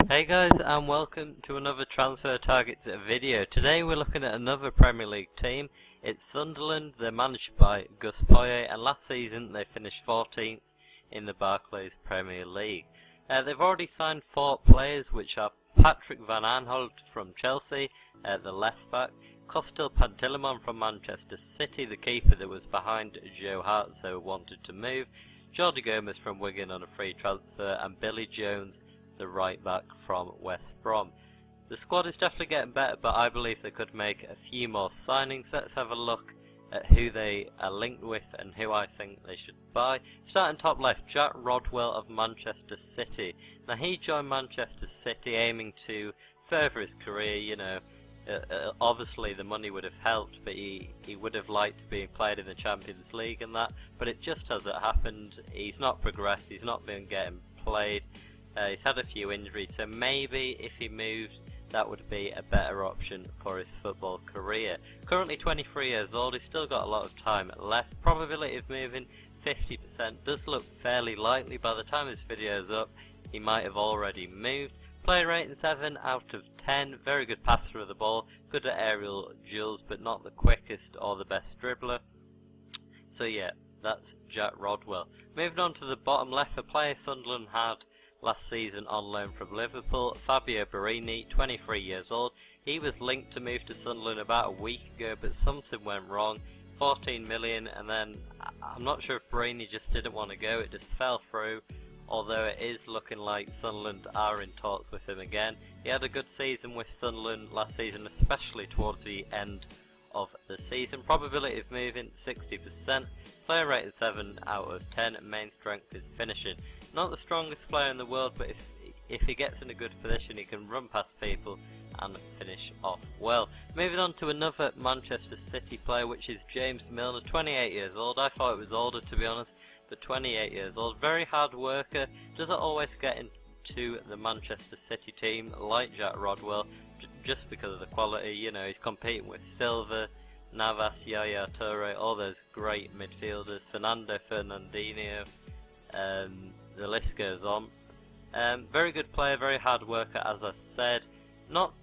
Hey guys, and welcome to another Transfer Targets video. Today we're looking at another Premier League team. It's Sunderland. They're managed by Gus Poyet, and last season they finished 14th in the Barclays Premier League. They've already signed 4 players, which are Patrick Van Aanholt from Chelsea, the left back, Kostil Pantilimon from Manchester City, the keeper that was behind Joe Hart so wanted to move, Jordi Gomez from Wigan on a free transfer, and Billy Jones, the right back from West Brom. The squad is definitely getting better, but I believe they could make a few more signings. Let's have a look at who they are linked with and who I think they should buy. Starting top left, Jack Rodwell of Manchester City. Now he joined Manchester City aiming to further his career, you know. Obviously the money would have helped, but he would have liked being played in the Champions League and that, but it just hasn't happened. He's not progressed, he's not been getting played. He's had a few injuries, so maybe if he moved, that would be a better option for his football career. Currently 23 years old, he's still got a lot of time left. Probability of moving 50%, does look fairly likely. By the time this video is up, he might have already moved. Player rating 7 out of 10, very good passer of the ball, good at aerial duels, but not the quickest or the best dribbler. So yeah, that's Jack Rodwell. Moving on to the bottom left, a player Sunderland had last season on loan from Liverpool, Fabio Borini, 23 years old. He was linked to move to Sunderland about a week ago, but something went wrong. 14 million, and then I'm not sure if Borini just didn't want to go, it just fell through. Although it is looking like Sunderland are in talks with him again. He had a good season with Sunderland last season, especially towards the end of the season. Probability of moving 60%. Player rated 7 out of 10. Main strength is finishing. Not the strongest player in the world, but if he gets in a good position, he can run past people and finish off well. Moving on to another Manchester City player, which is James Milner, 28 years old. I thought it was older, to be honest, but 28 years old. Very hard worker. Doesn't always get into the Manchester City team like Jack Rodwell, just because of the quality. You know, he's competing with Silva, Navas, Yaya Toure, all those great midfielders, Fernando Fernandinho, the list goes on. Very good player, very hard worker, as I said. Not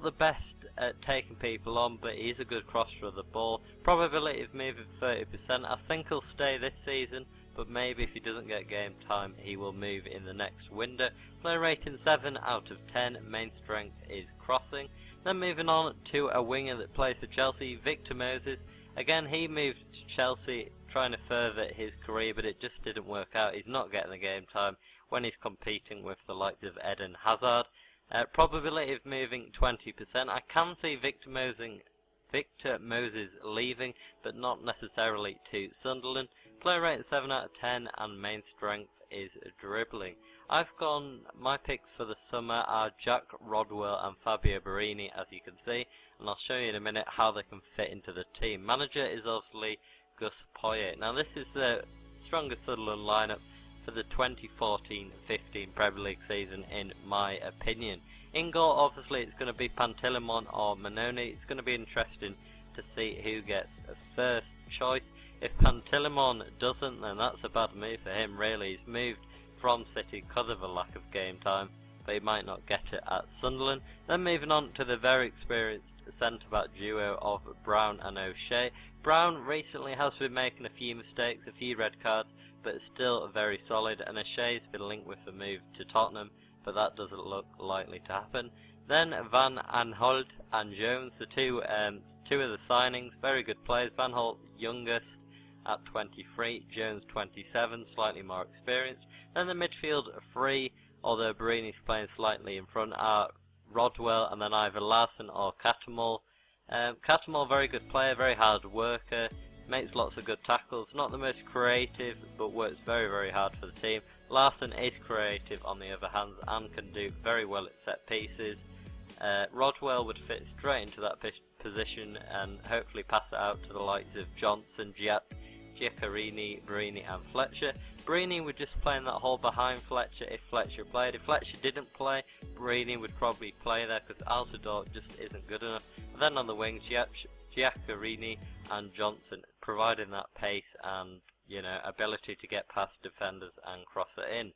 the best at taking people on, but he's a good crosser of the ball. Probability of moving 30%. I think he'll stay this season, but maybe if he doesn't get game time, he will move in the next window. Player rating 7 out of 10. Main strength is crossing. Then moving on to a winger that plays for Chelsea, Victor Moses. Again, he moved to Chelsea trying to further his career, but it just didn't work out. He's not getting the game time when he's competing with the likes of Eden Hazard. Probability of moving 20%. I can see Victor Moses leaving, but not necessarily to Sunderland. Player rating 7 out of 10, and main strength is dribbling. My picks for the summer are Jack Rodwell and Fabio Borini, as you can see, and I'll show you in a minute how they can fit into the team. Manager is obviously Gus Poyet. Now this is the strongest Sunderland lineup for the 2014-15 Premier League season, in my opinion. In goal, obviously, it's going to be Pantilimon or Manoni. It's going to be interesting to see who gets a first choice. If Pantilimon doesn't, then that's a bad move for him, really. He's moved from City because of a lack of game time, but he might not get it at Sunderland. Then moving on to the very experienced centre-back duo of Brown and O'Shea. Brown recently has been making a few mistakes, a few red cards, but is still very solid, and O'Shea's been linked with a move to Tottenham, but that doesn't look likely to happen. Then Van Aanholt and Jones, the two of the signings, very good players. Van Aanholt youngest at 23, Jones 27, slightly more experienced. Then the midfield three, although Borini's playing slightly in front, are Rodwell and then either Larson or Catamol. Catamol, very good player, very hard worker, makes lots of good tackles, not the most creative, but works very, very hard for the team. Larson is creative on the other hand and can do very well at set pieces. Rodwell would fit straight into that position and hopefully pass it out to the likes of Johnson, Giaccherini, Borini and Fletcher. Borini would just play in that hole behind Fletcher if Fletcher played. If Fletcher didn't play, Borini would probably play there because Altidore just isn't good enough. And then on the wings, Giaccherini and Johnson, providing that pace and ability to get past defenders and cross it in.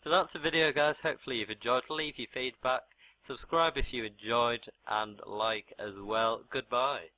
So that's the video, guys. Hopefully you've enjoyed. Leave your feedback, subscribe if you enjoyed, and like as well. Goodbye.